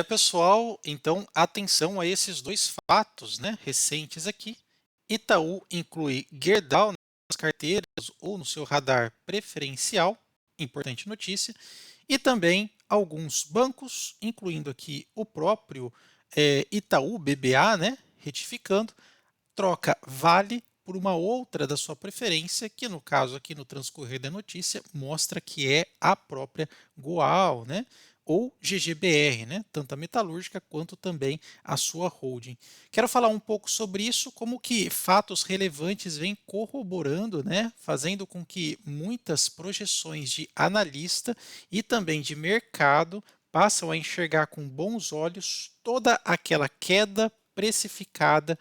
Pessoal, então atenção a esses dois fatos, né, recentes aqui. Itaú inclui Gerdau nas carteiras ou no seu radar preferencial, importante notícia, e também alguns bancos, incluindo aqui o próprio Itaú BBA, né, retificando, troca Vale por uma outra da sua preferência, que no caso aqui no transcorrer da notícia mostra que é a própria Goal, né? Ou GGBR, né? Tanto a metalúrgica quanto também a sua holding. Quero falar um pouco sobre isso, como que fatos relevantes vêm corroborando, né? Fazendo com que muitas projeções de analista e também de mercado passam a enxergar com bons olhos toda aquela queda precificada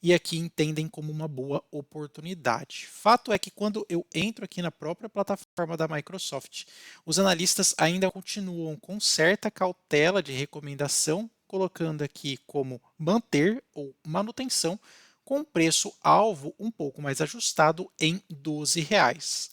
e aqui entendem como uma boa oportunidade. Fato é que quando eu entro aqui na própria plataforma da Microsoft, os analistas ainda continuam com certa cautela de recomendação, colocando aqui como manter ou manutenção com preço-alvo um pouco mais ajustado em R$ 12.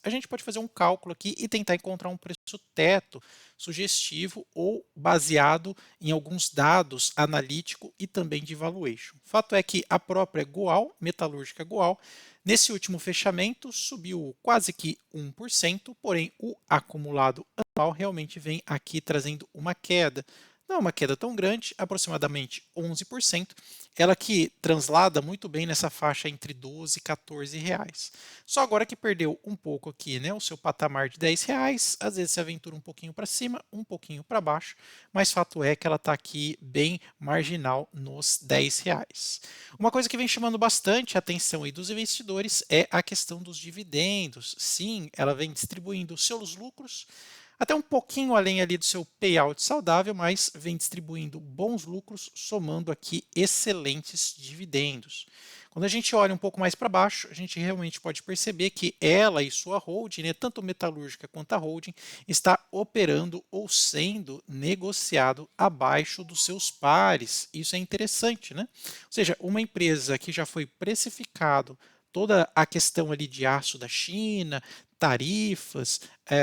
A gente pode fazer um cálculo aqui e tentar encontrar um preço teto sugestivo ou baseado em alguns dados analítico e também de valuation. Fato é que a própria Goal, metalúrgica Goal, nesse último fechamento subiu quase que 1%, porém o acumulado anual realmente vem aqui trazendo uma queda. Não é uma queda tão grande, aproximadamente 11%, ela que translada muito bem nessa faixa entre 12 e 14 reais. Só agora que perdeu um pouco aqui, né, o seu patamar de 10 reais, às vezes se aventura um pouquinho para cima, um pouquinho para baixo, mas fato é que ela está aqui bem marginal nos 10 reais. Uma coisa que vem chamando bastante a atenção aí dos investidores é a questão dos dividendos. Sim, ela vem distribuindo os seus lucros até um pouquinho além ali do seu payout saudável, mas vem distribuindo bons lucros, somando aqui excelentes dividendos. Quando a gente olha um pouco mais para baixo, a gente realmente pode perceber que ela e sua holding, né, tanto metalúrgica quanto a holding, está operando ou sendo negociado abaixo dos seus pares. Isso é interessante, né? Ou seja, uma empresa que já foi precificado toda a questão ali de aço da China, tarifas,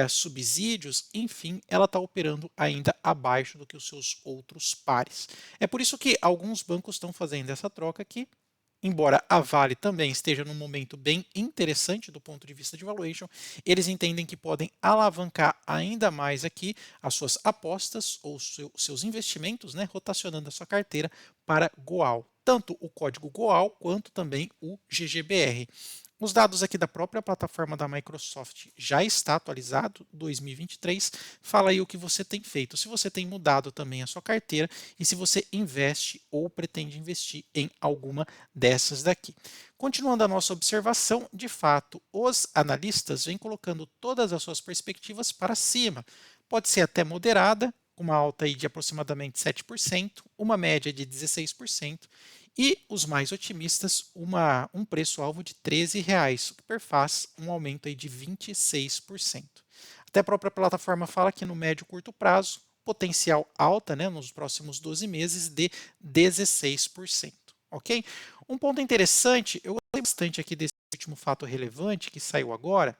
subsídios, enfim, ela está operando ainda abaixo do que os seus outros pares. É por isso que alguns bancos estão fazendo essa troca aqui. Embora a Vale também esteja num momento bem interessante do ponto de vista de valuation, eles entendem que podem alavancar ainda mais aqui as suas apostas ou seus investimentos, né, rotacionando a sua carteira para Goal. Tanto o código Goal quanto também o GGBR. Os dados aqui da própria plataforma da Microsoft já está atualizado, 2023. Fala aí o que você tem feito, se você tem mudado também a sua carteira e se você investe ou pretende investir em alguma dessas daqui. Continuando a nossa observação, de fato, os analistas vêm colocando todas as suas perspectivas para cima. Pode ser até moderada, uma alta aí de aproximadamente 7%, uma média de 16%, e os mais otimistas, um preço-alvo de R$ 13, o que perfaz um aumento aí de 26%. Até a própria plataforma fala que no médio e curto prazo, potencial alta, né, nos próximos 12 meses de 16%. Ok? Um ponto interessante, eu gostei bastante aqui desse último fato relevante que saiu agora,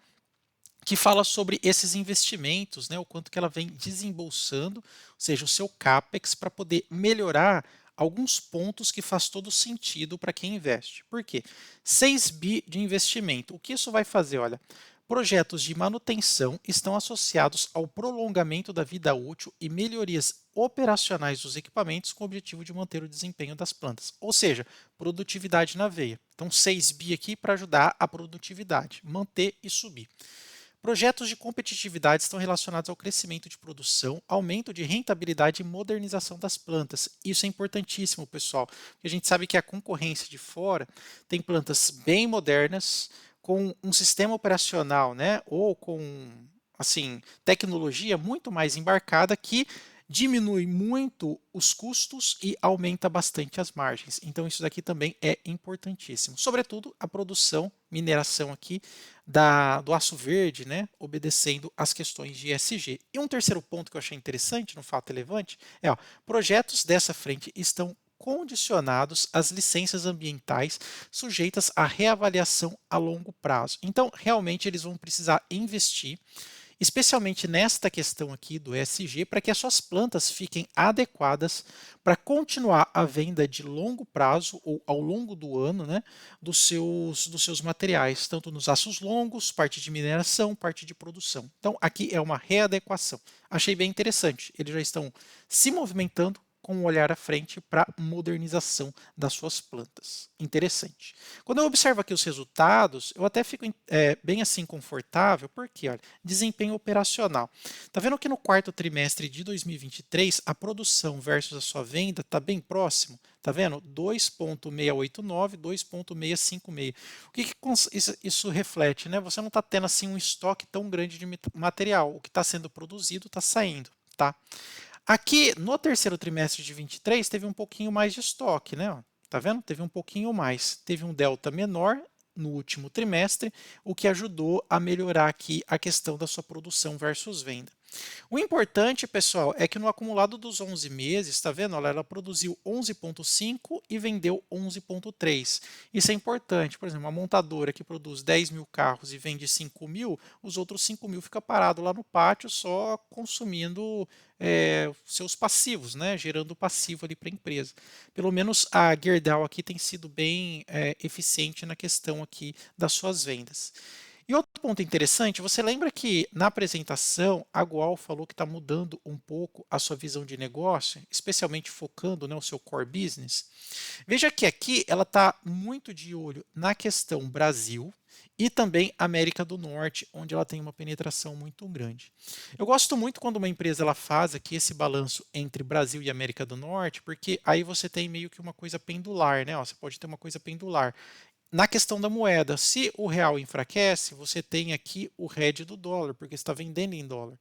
que fala sobre esses investimentos, né, o quanto que ela vem desembolsando, ou seja, o seu CAPEX, para poder melhorar alguns pontos que faz todo sentido para quem investe. Por quê? 6 bi de investimento. O que isso vai fazer? Olha, projetos de manutenção estão associados ao prolongamento da vida útil e melhorias operacionais dos equipamentos com o objetivo de manter o desempenho das plantas, ou seja, produtividade na veia. Então, 6 bi aqui para ajudar a produtividade, manter e subir. Projetos de competitividade estão relacionados ao crescimento de produção, aumento de rentabilidade e modernização das plantas. Isso é importantíssimo, pessoal, porque a gente sabe que a concorrência de fora tem plantas bem modernas, com um sistema operacional, né, ou com assim, tecnologia muito mais embarcada que diminui muito os custos e aumenta bastante as margens. Então isso daqui também é importantíssimo. Sobretudo a produção, mineração aqui do aço verde, né, obedecendo às questões de ESG. E um terceiro ponto que eu achei interessante no fato relevante é, ó, projetos dessa frente estão condicionados às licenças ambientais sujeitas à reavaliação a longo prazo. Então, realmente, eles vão precisar investir especialmente nesta questão aqui do ESG, para que as suas plantas fiquem adequadas para continuar a venda de longo prazo ou ao longo do ano, né, dos seus materiais, tanto nos aços longos, parte de mineração, parte de produção. Então, aqui é uma readequação. Achei bem interessante. Eles já estão se movimentando com um olhar à frente para modernização das suas plantas. Interessante. Quando eu observo aqui os resultados, eu até fico bem assim confortável, porque olha, desempenho operacional. Tá vendo que no quarto trimestre de 2023 a produção versus a sua venda está bem próximo? Tá vendo? 2,689, 2,656. O que isso reflete, né? Você não está tendo assim um estoque tão grande de material. O que está sendo produzido está saindo, tá? Aqui no terceiro trimestre de 23 teve um pouquinho mais de estoque, né? Tá vendo? Teve um pouquinho mais. Teve um delta menor no último trimestre, o que ajudou a melhorar aqui a questão da sua produção versus venda. O importante, pessoal, é que no acumulado dos 11 meses, está vendo? Olha, ela produziu 11,5 e vendeu 11,3. Isso é importante. Por exemplo, uma montadora que produz 10 mil carros e vende 5 mil, os outros 5 mil fica parado lá no pátio só consumindo seus passivos, né? Gerando passivo ali para a empresa. Pelo menos a Gerdau aqui tem sido bem eficiente na questão aqui das suas vendas. E outro ponto interessante, você lembra que na apresentação a Goal falou que está mudando um pouco a sua visão de negócio, especialmente focando, né, o seu core business? Veja que aqui ela está muito de olho na questão Brasil e também América do Norte, onde ela tem uma penetração muito grande. Eu gosto muito quando uma empresa ela faz aqui esse balanço entre Brasil e América do Norte, porque aí você tem meio que uma coisa pendular, né? Ó, você pode ter uma coisa pendular. Na questão da moeda, se o real enfraquece, você tem aqui o hedge do dólar, porque você está vendendo em dólar.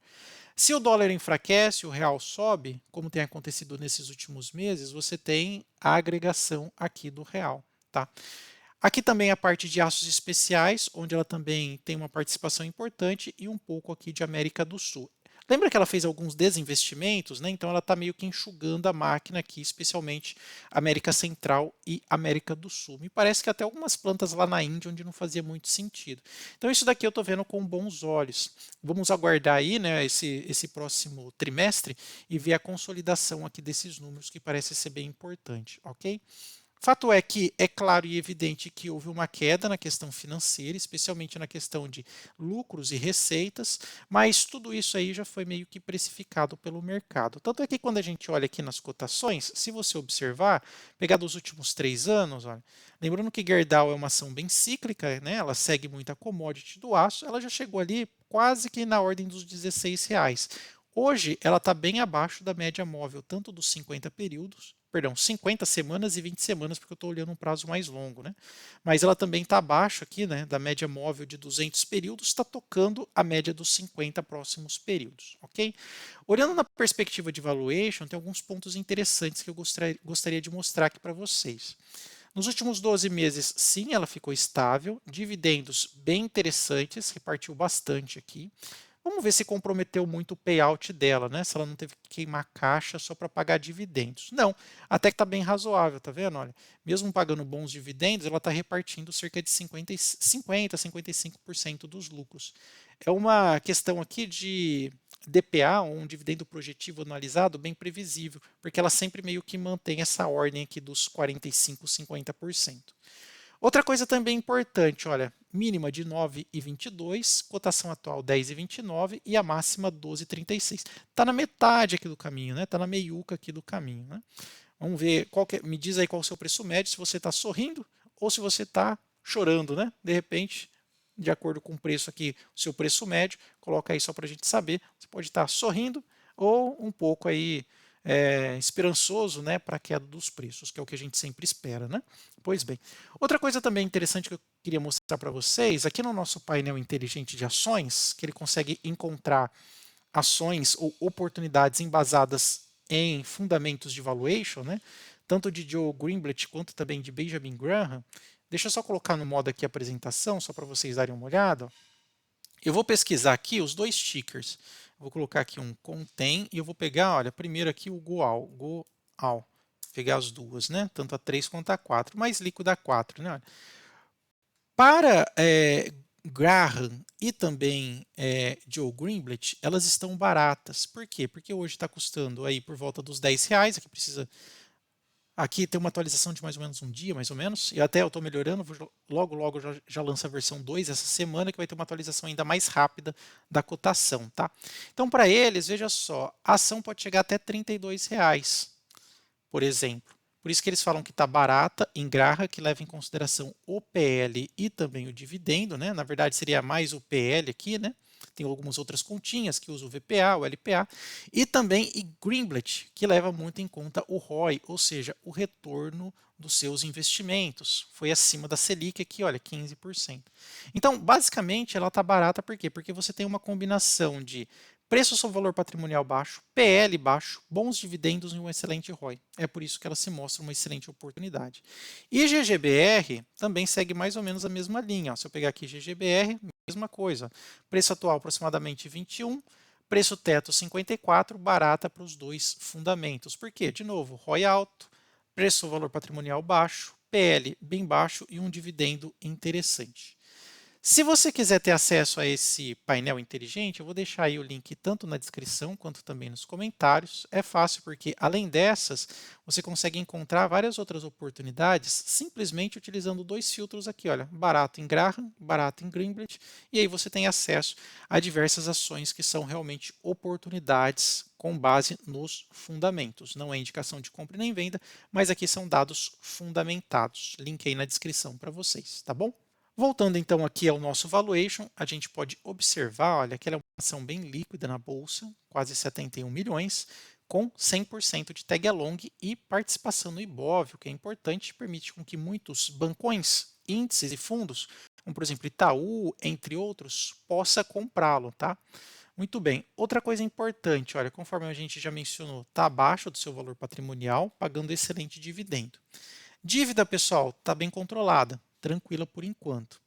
Se o dólar enfraquece, o real sobe, como tem acontecido nesses últimos meses, você tem a agregação aqui do real. Tá? Aqui também a parte de aços especiais, onde ela também tem uma participação importante, e um pouco aqui de América do Sul. Lembra que ela fez alguns desinvestimentos, né? Então ela está meio que enxugando a máquina aqui, especialmente América Central e América do Sul. Me parece que até algumas plantas lá na Índia, onde não fazia muito sentido. Então isso daqui eu estou vendo com bons olhos. Vamos aguardar aí, né, esse próximo trimestre e ver a consolidação aqui desses números, que parece ser bem importante, ok? Fato é que é claro e evidente que houve uma queda na questão financeira, especialmente na questão de lucros e receitas, mas tudo isso aí já foi meio que precificado pelo mercado. Tanto é que quando a gente olha aqui nas cotações, se você observar, pegar dos últimos 3 anos, olha, lembrando que Gerdau é uma ação bem cíclica, né? Ela segue muito a commodity do aço, ela já chegou ali quase que na ordem dos R$ 16. Hoje ela está bem abaixo da média móvel, tanto dos 50 períodos, perdão, 50 semanas e 20 semanas, porque eu estou olhando um prazo mais longo, né? Mas ela também está abaixo aqui, né, da média móvel de 200 períodos, está tocando a média dos 50 próximos períodos, ok? Olhando na perspectiva de valuation, tem alguns pontos interessantes que eu gostaria de mostrar aqui para vocês. Nos últimos 12 meses, sim, ela ficou estável, dividendos bem interessantes, repartiu bastante aqui. Vamos ver se comprometeu muito o payout dela, né? Se ela não teve que queimar caixa só para pagar dividendos. Não, até que está bem razoável, tá vendo? Olha, mesmo pagando bons dividendos, ela está repartindo cerca de 55% dos lucros. É uma questão aqui de DPA, um dividendo projetivo anualizado, bem previsível, porque ela sempre meio que mantém essa ordem aqui dos 45, 50%. Outra coisa também importante, olha, mínima de 9,22, cotação atual 10,29 e a máxima 12,36. Está na metade aqui do caminho, né? Está na meiuca aqui do caminho, né? Vamos ver, me diz aí qual é o seu preço médio, se você está sorrindo ou se você está chorando, né? De repente, de acordo com o preço aqui, o seu preço médio, coloca aí só para a gente saber. Você pode estar sorrindo ou um pouco aí esperançoso, né, para a queda dos preços, que é o que a gente sempre espera, né? Pois bem. Outra coisa também interessante que eu queria mostrar para vocês, aqui no nosso painel inteligente de ações, que ele consegue encontrar ações ou oportunidades embasadas em fundamentos de valuation, né? Tanto de Joe Greenblatt quanto também de Benjamin Graham. Deixa eu só colocar no modo aqui a apresentação, só para vocês darem uma olhada. Eu vou pesquisar aqui os dois tickers. Vou colocar aqui um contém e eu vou pegar, olha, primeiro aqui o Goal. Pegar as duas, né? Tanto a 3 quanto a 4, mais líquida a 4, né? Para Graham e também Joe Greenblatt, elas estão baratas. Por quê? Porque hoje está custando aí por volta dos R$ 10. Aqui tem uma atualização de mais ou menos um dia, mais ou menos, e até eu estou melhorando, logo já lança a versão 2 essa semana, que vai ter uma atualização ainda mais rápida da cotação, tá? Então, para eles, veja só, a ação pode chegar até R$ 32, por exemplo. Por isso que eles falam que está barata em Graham, que leva em consideração o PL e também o dividendo, né? Na verdade, seria mais o PL aqui, né? Tem algumas outras continhas que usam o VPA, o LPA, e também Greenblatt, que leva muito em conta o ROI, ou seja, o retorno dos seus investimentos. Foi acima da Selic aqui, olha, 15%. Então, basicamente, ela está barata por quê? Porque você tem uma combinação de preço sobre valor patrimonial baixo, PL baixo, bons dividendos e um excelente ROI. É por isso que ela se mostra uma excelente oportunidade. E GGBR também segue mais ou menos a mesma linha. Se eu pegar aqui GGBR, mesma coisa. Preço atual aproximadamente 21, preço teto 54, barata para os dois fundamentos. Por quê? De novo, ROI alto, preço valor patrimonial baixo, PL bem baixo e um dividendo interessante. Se você quiser ter acesso a esse painel inteligente, eu vou deixar aí o link tanto na descrição quanto também nos comentários. É fácil porque, além dessas, você consegue encontrar várias outras oportunidades simplesmente utilizando dois filtros aqui, olha, barato em Graham, barato em Greenblatt, e aí você tem acesso a diversas ações que são realmente oportunidades com base nos fundamentos. Não é indicação de compra nem venda, mas aqui são dados fundamentados. Link aí na descrição para vocês, tá bom? Voltando então aqui ao nosso valuation, a gente pode observar, olha, que ela é uma ação bem líquida na bolsa, quase 71 milhões, com 100% de tag along e participação no Ibov, o que é importante, permite com que muitos bancões, índices e fundos, como por exemplo Itaú, entre outros, possa comprá-lo, tá? Muito bem. Outra coisa importante, olha, conforme a gente já mencionou, está abaixo do seu valor patrimonial, pagando excelente dividendo. Dívida, pessoal, está bem controlada, tranquila por enquanto.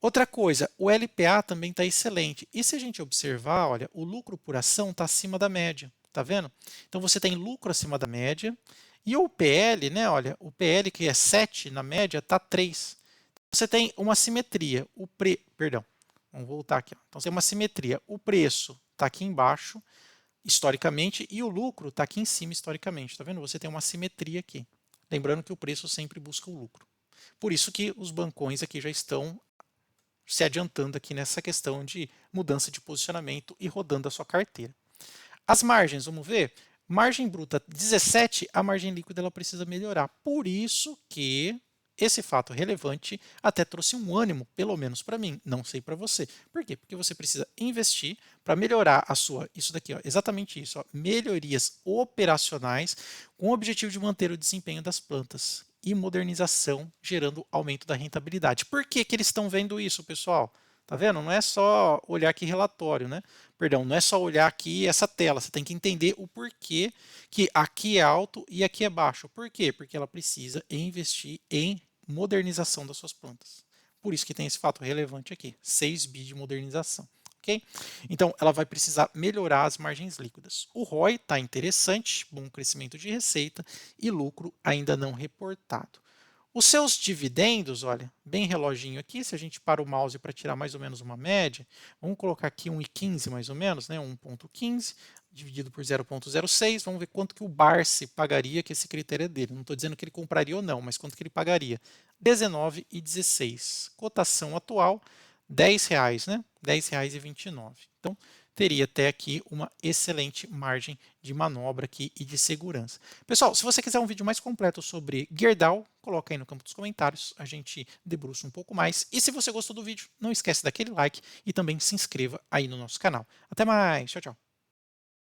Outra coisa, o LPA também está excelente. E se a gente observar, olha, o lucro por ação está acima da média, tá vendo? Então você tem lucro acima da média e o PL, né? Olha, o PL que é 7 na média está 3. Você tem uma simetria. Perdão, vamos voltar aqui. Ó. Então você tem uma simetria. O preço está aqui embaixo, historicamente, e o lucro está aqui em cima, historicamente. Tá vendo? Você tem uma simetria aqui. Lembrando que o preço sempre busca o lucro. Por isso que os bancões aqui já estão se adiantando aqui nessa questão de mudança de posicionamento e rodando a sua carteira. As margens, vamos ver? Margem bruta 17, a margem líquida ela precisa melhorar. Por isso que esse fato relevante até trouxe um ânimo, pelo menos para mim, não sei para você. Por quê? Porque você precisa investir para melhorar a sua, isso daqui, ó, exatamente isso, ó, melhorias operacionais com o objetivo de manter o desempenho das plantas e modernização, gerando aumento da rentabilidade. Por que que eles estão vendo isso, pessoal? Tá vendo? Não é só olhar aqui relatório, né? Perdão, não é só olhar aqui essa tela. Você tem que entender o porquê que aqui é alto e aqui é baixo. Por quê? Porque ela precisa investir em modernização das suas plantas. Por isso que tem esse fato relevante aqui, 6 bi de modernização. Okay? Então, ela vai precisar melhorar as margens líquidas. O ROI está interessante, bom crescimento de receita e lucro ainda não reportado. Os seus dividendos, olha, bem reloginho aqui, se a gente para o mouse para tirar mais ou menos uma média, vamos colocar aqui 1,15 mais ou menos, né? 1,15 dividido por 0,06, vamos ver quanto que o Barsi pagaria, que esse critério é dele. Não estou dizendo que ele compraria ou não, mas quanto que ele pagaria. 19,16. Cotação atual, R$ 10, né? R$ 10,29. Então, teria até aqui uma excelente margem de manobra aqui e de segurança. Pessoal, se você quiser um vídeo mais completo sobre Gerdau, coloca aí no campo dos comentários, a gente debruça um pouco mais. E se você gostou do vídeo, não esquece daquele like e também se inscreva aí no nosso canal. Até mais, tchau, tchau.